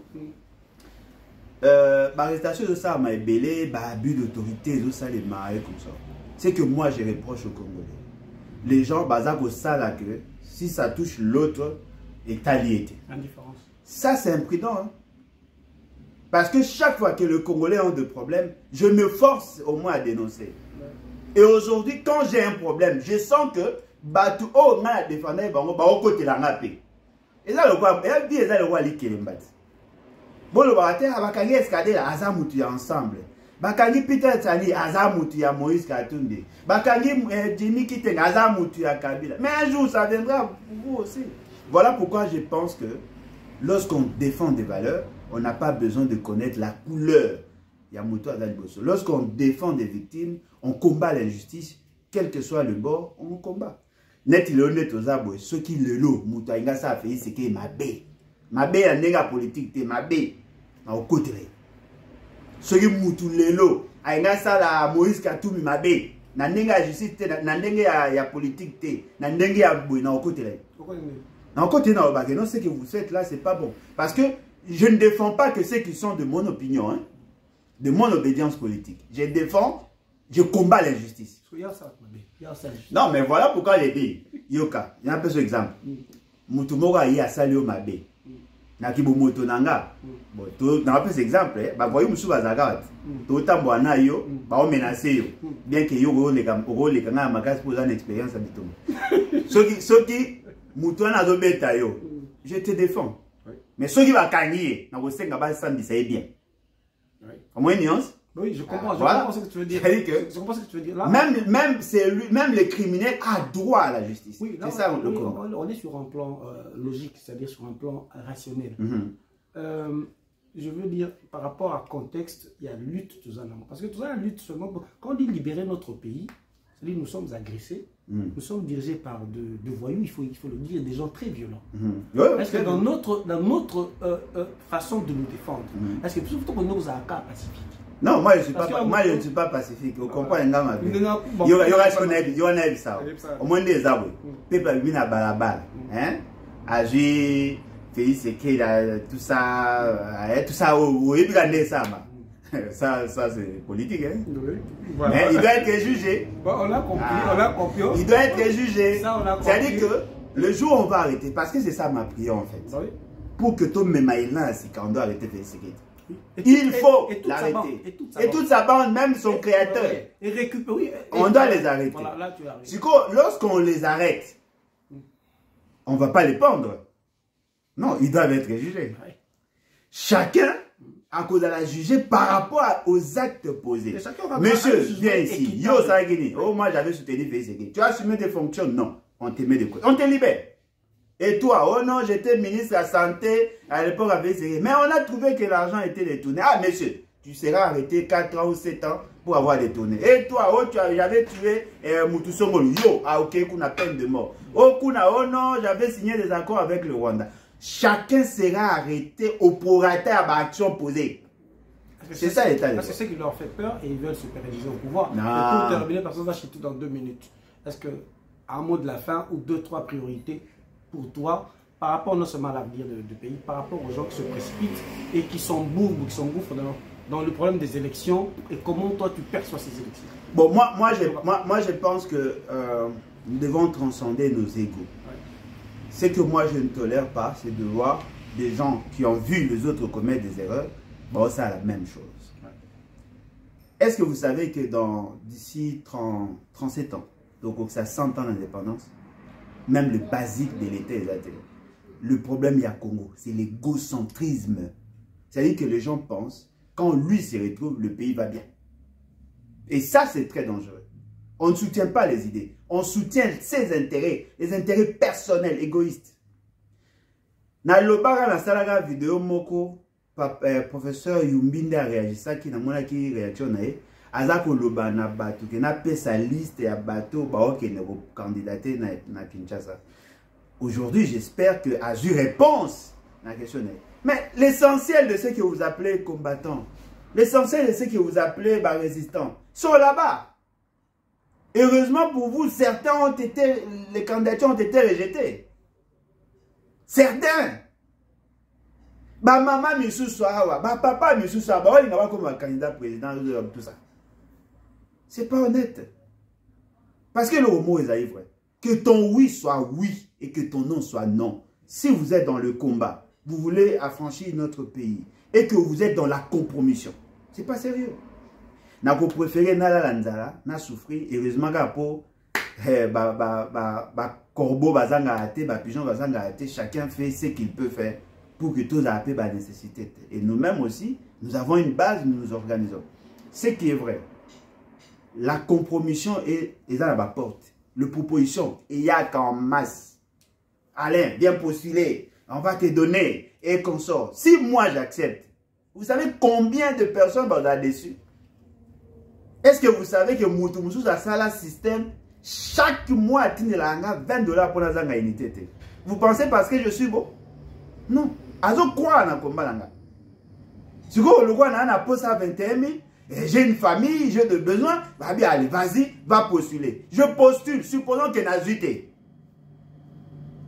l'arrestation de ça m'a ébellé, abus d'autorité, de ça, les mariés comme ça. C'est que moi, je reproche aux Congolais. Les gens, ça là que si ça touche l'autre, est allié. Indifférence. Ça, c'est imprudent. Hein? Parce que chaque fois que les Congolais ont des problèmes, je me force au moins à dénoncer. Et aujourd'hui, quand j'ai un problème, je sens que Batu on a défendu côté la napé. Et ça le roi, et ça le roi Likelembati. Bon le baraté abakangi escadé la azamutu ensemble. Bakangi Peter Tsani azamutu ya Moïse Katumbi. Bakangi Jimmy Kiteng azamutu ya Kabila. Mais un jour ça viendra pour vous aussi. Voilà pourquoi je pense que lorsqu'on défend des valeurs, on n'a pas besoin de connaître la couleur. Lorsqu'on défend des victimes, on combat l'injustice, quel que soit le bord, on combat. Net il est honnête aux arbres, ceux qui le louent, Moutaïga ça a fait, c'est que ma bé. Ma bé a néga politique, ma bé. Au côté. Ceux qui moutou le loup, aïga ça la Moïse Katoumi, ma bé. Na néga justice, na néga ya politique, na néga ya bouy, na au côté. Na au côté, na au bagué. Non, ce que vous faites là, c'est pas bon. Parce que je ne défends pas que ceux qui sont de mon opinion, hein, de mon obédience politique. Je défends, je combats l'injustice. Non, mais voilà pourquoi je dis, Yoka, il y a un peu ce exemple. Moutoumora y a sali au mabé. Nakibo motonanga. Bon, dans un peu cet exemple, bah voyez monsieur bazagat. Tout tambo na yo, bah on menace yo. Bien que yo les kanga magas pour une expérience habituelle. Ceux qui moutona do beta yo, je te défends. Mais ceux qui va gagner, na vosenga ba samedi ça est bien. Au moins nuance. Oui, je comprends, voilà. Je comprends ce que tu veux dire. Je comprends ce que tu veux dire. Là, même les criminels ont droit à la justice. Oui, c'est ça. On est sur un plan logique, c'est-à-dire sur un plan rationnel. Je veux dire, par rapport à contexte, il y a lutte tout ça. Parce que tout ça, la lutte seulement. Quand on dit libérer notre pays, c'est-à-dire nous sommes agressés, nous sommes dirigés par de voyous, il faut le dire, des gens très violents. Est-ce que dans notre façon de nous défendre, est-ce que plutôt que nous avons un cas pacifique? Non, moi je ne suis pas pacifique. Vous comprenez? Il y aura ça. Au moins des arbres. Peuple vient à balabal. Agir, Félix Sekela, tout ça, oui, ça c'est politique. Hein? Voilà. Mais il doit être jugé. Bon, on l'a compris, Il doit être jugé. C'est-à-dire que le jour où on va arrêter, parce que c'est ça ma prière en fait. Oui. Pour que tout le monde quand on doit arrêter Félix Sekela. Il faut l'arrêter. Et toute sa bande, même son créateur. Et récupérer. On doit les arrêter. Voilà, là, tu arrêtes. Lorsqu'on les arrête, on ne va pas les pendre. Non, ils doivent être jugés. Chacun à cause de la juger par rapport aux actes posés. Monsieur, viens ici. Yo, Sagini. Oh, moi, j'avais soutenu Félix. Tu as assumé tes fonctions? Non. On te met de côté. On te libère. Et toi, oh non, j'étais ministre de la Santé à l'époque avec Félix. Mais on a trouvé que l'argent était détourné. Ah, monsieur, tu seras arrêté 4 ans ou 7 ans pour avoir détourné. Et toi, oh, j'avais tué Moutoussongo. Yo, ah, ok, qu'on a peine de mort. Oh, Kuna, oh non, j'avais signé des accords avec le Rwanda. Chacun sera arrêté au prorata à l'action posée. C'est ça l'état. Parce que c'est ce qui leur fait peur et ils veulent se pérenniser au pouvoir. Non. Et pour terminer, parce qu'on va chuter dans 2 minutes. Est-ce que, à un mot de la fin, ou 2-3 priorités pour toi, par rapport non seulement à l'avenir du pays, par rapport aux gens qui se précipitent et qui s'engouffrent dans le problème des élections, et comment toi tu perçois ces élections? Bon, moi je pense que nous devons transcender nos égos. Ce que moi je ne tolère pas, c'est de voir des gens qui ont vu les autres commettre des erreurs, bon, c'est la même chose. Est-ce que vous savez que d'ici 37 ans, donc ça 100 ans d'indépendance, même le basique de l'État est atteint. Le problème, il y a Congo, c'est l'égocentrisme. C'est-à-dire que les gens pensent, quand lui se retrouve, le pays va bien. Et ça, c'est très dangereux. On ne soutient pas les idées. On soutient ses intérêts, les intérêts personnels, égoïstes. Na lobara na salaga vidéo moko professeur Yumbinde a réagi ça qui n'a pas qui réaction azako loba na bato que na pesa liste ya bato ba qui ne candidater na Kinshasa. Aujourd'hui, j'espère que a eu réponse à la question. Mais l'essentiel de ceux que vous appelez combattants, l'essentiel de ceux que vous appelez résistants, sont là-bas. Heureusement pour vous, certains ont été, les candidatures ont été rejetées. Certains. Maman Missou Soawa, papa Missou Soawa, il n'y a pas comme candidat président, tout ça. C'est pas honnête. Parce que le mot est vrai. Que ton oui soit oui et que ton non soit non. Si vous êtes dans le combat, vous voulez affranchir notre pays et que vous êtes dans la compromission, c'est pas sérieux. Na ko préféré na la lanzala, na souffrir, heureusement que pour corbeau bazanga até, pigeon bazanga até, chacun fait ce qu'il peut faire pour que tous aient la nécessité. Et nous-mêmes aussi, nous avons une base, nous nous organisons. Ce qui est vrai, la compromission est dans la porte. Le proposition, il y a qu'en masse. Alain, viens postuler, on va te donner et qu'on sort. Si moi j'accepte, vous savez combien de personnes vont là-dessus? Est-ce que vous savez que Moutoumoussou a ça là système chaque mois à Tinelanga $20 pour la zanga unité? Vous pensez parce que je suis beau? Non. Azo quoi dans le combat là? Si vous le voyez, on a posé à 21 000. J'ai une famille, j'ai des besoins. Bah bien, allez, vas-y, va postuler. Je postule, supposons qu'il y a une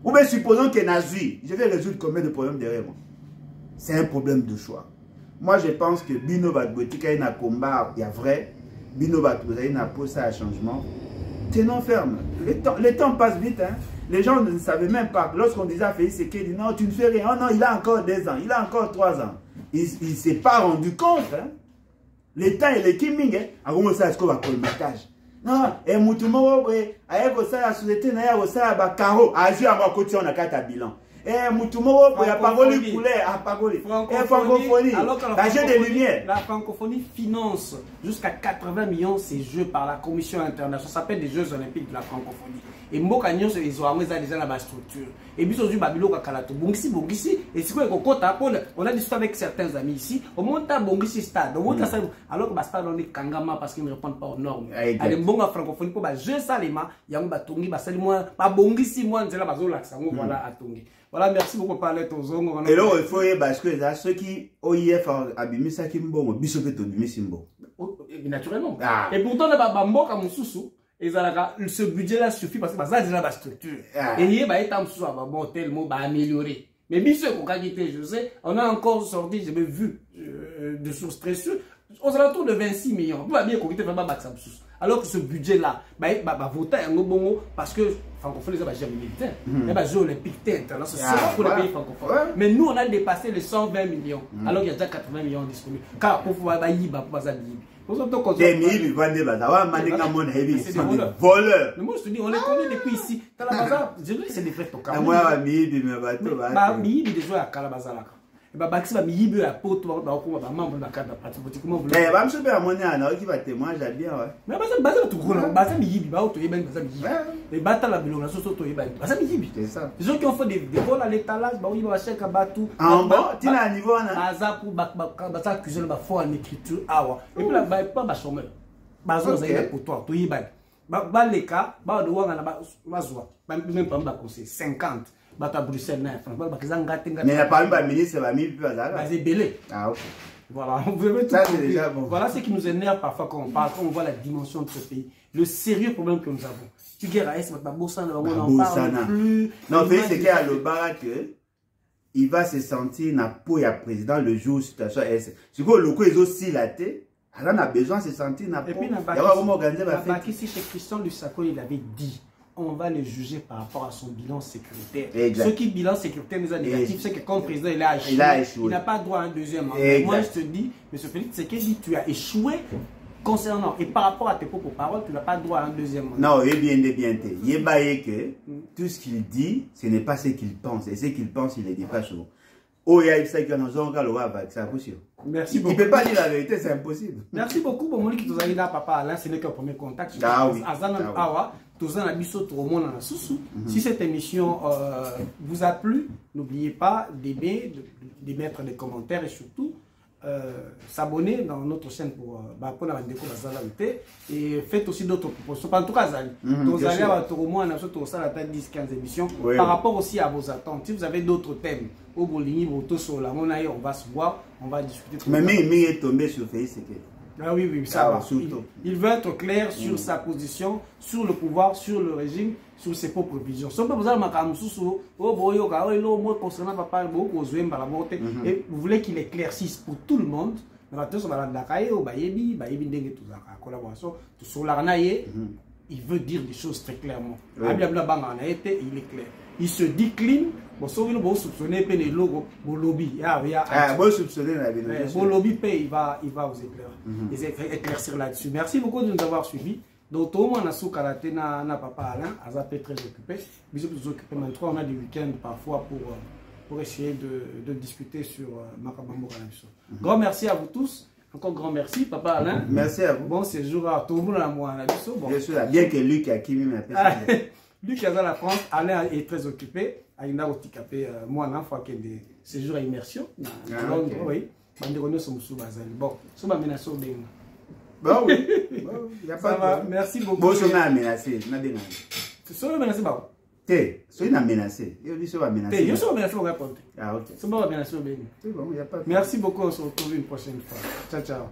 ou bien supposons qu'il y a une je vais résoudre combien de problèmes derrière moi? C'est un problème de choix. Moi, je pense que Bino Batbotika, il y a un combat, il y a vrai. Bino Batbotika, il y a un poste à changement. Tenons ferme. Le temps passe vite. Hein. Les gens ne savaient même pas. Lorsqu'on disait à Félix Sekedi, il dit non, tu ne fais rien. Oh non, il a encore 2 ans, il a encore 3 ans. Il ne s'est pas rendu compte. Hein. Le temps et le kiming, a commencé à ce qu'on va colmatage. Non, et Moutoumou, avec la société, il y a un carreau. A joué à ma côté, on a 4 bilans. Et Moutoumou, il y a pas de poulet, à Pagoli. Francophonie, la jeu de lumière. La francophonie finance jusqu'à 80 millions ces jeux par la commission internationale. Ça s'appelle des Jeux olympiques de la francophonie. Et Mboka Nyon, ils ont déjà la structure. Et puis, aujourd'hui, Babilo Kakalato, Bongisi, et c'est quoi, on a discuté avec certains amis ici, on monte à Bongisi Stade, on monte à ça, alors que Bastard, on est Kangama parce qu'ils ne répondent pas aux normes. Allez, Mbonga francophonie, pour jeu Salema, Yango Batongi, Basalimoa, pas Bongisi, moi, c'est là, Bazolax, voilà, à Tongi. Voilà, merci beaucoup pour parler de ton zone. Et là, il faut parce que ceux qui OIF abîment ça qui m'bon, bisope to bisimbo. Naturellement. Et pourtant, on a Mboka Moussoussou. Et ce budget-là suffit parce que ça a déjà la structure. Et il y a un bon tel mot améliorer. Mais bien sûr, je sais, on a encore sorti, j'ai vu de sources très sûres, aux alentours de 26 millions. Tout va bien qu'on vraiment alors que ce budget-là, va voter un bon parce que francophones, les jamais militaires. Les Jeux olympiques internationaux, c'est pour les pays francophones. Mais nous, on a dépassé les 120 millions, alors qu'il y a déjà 80 millions disponibles. Car pour pouvoir y des mille vendés, c'est des voleurs. Mais moi, je te dis, on les connaît depuis ici. Je dis, c'est des frères Toka. Moi, mi déjà à Kalabazalaka. Et bah, Baxi va mi à Poto, va membre de la carte de parti politique. Mais va me souper à mon âne, qui va témoigner, j'ai bien, ouais. Mais Baza tout gros, Baza mi va auto yeben, Baza mi. Et Bata la bilon, la sauce auto yeben, Baza mi. C'est ça. Les gens qui ont fait des vols à l'étalage, bah oui, va chercher à Batou. En bon, tu as un niveau, hein. Baza pour Baza cuisine, bah, faut en écriture, awa. Et puis là, bah, pas ma chômeur. Baza, ça y est pour toi, tu y vas. Bah, les cas, bah, de Wanga, bah, même pas un conseil, 50. À Bruxelles, mais il n'y a pas un ministre, c'est belé. Ah, ok. Voilà, voilà ce qui nous énerve parfois quand on parle, quand on voit la dimension de ce pays, le sérieux problème que nous avons. Tu guerres à Est, on n'en parle plus. Non, c'est qu'il y a le barak, il va se sentir na peau à président le jour où situation est. Si vous le coup est aussi la tête, alors on a besoin de se sentir na peau. Et puis, c'est Christian Lusako, il avait dit. On va le juger par rapport à son bilan sécuritaire. Exact. Ceux qui bilan sécuritaire nous a négatif, c'est que quand le président il a échoué, il n'a pas droit à un deuxième mandat. Moi je te dis, M. Félix Sekedi, tu as échoué concernant, et par rapport à tes propres paroles, tu n'as pas droit à un deuxième mandat. Non, il est bien. Il est que tout ce qu'il dit, ce n'est pas ce qu'il pense. Et ce qu'il pense, il ne le dit pas souvent. Oh, il y a ça qui nous a c'est impossible. Merci beaucoup. Il ne peut pas dire la vérité, c'est impossible. Merci beaucoup pour Monique qui nous a dit là, papa Alain, ce n'est qu'un premier contact. Ah oui. tous en abisso tout le monde en sous. Si cette émission vous a plu, n'oubliez pas d'aimer, de mettre des commentaires et surtout s'abonner dans notre chaîne pour la découverte et faites aussi d'autres propositions. En tout cas, vous allez avoir tout le monde en 10-15 émissions par rapport aussi à vos attentes. Si vous avez d'autres thèmes, on va se voir, on va discuter. Mais il est tombé sur Facebook. Ah oui, ça va. Il veut être clair sur sa position, sur le pouvoir, sur le régime, sur ses propres visions. Et vous voulez qu'il éclaircisse pour tout le monde. Il veut dire des choses très clairement. Il est clair. Il se dit clean. Il va vous éclaircir là-dessus. Merci beaucoup de nous avoir suivis. Donc, tout le monde a su karaté na papa Alain, Azapé très occupé. Bisous plus occupés. Maintenant, on a des week-ends parfois pour essayer de discuter sur Makabambo Kanamiso. Grand merci à vous tous. Encore grand merci, papa Alain. Merci à vous. Bon séjour à tout le monde à moi. Bien sûr, bien que Luc a qui m'appelle. Luc est dans la France, Alain est très occupé. Il a aussi capé moi, une fois qu'il y a des séjours à immersion. Oui, bon, ça va menacer au bien. Bon, oui, il n'y a pas de problème. Merci beaucoup. Bon, on a menacé. C'est menacé, bah. C'est une menacé. Il y a menacé. Je suis menacé pour répondre. Ah, ok. C'est bon, menacé au bien. C'est bon, il n'y a pas de problème. Merci beaucoup, on se retrouve une prochaine fois. Ciao, ciao.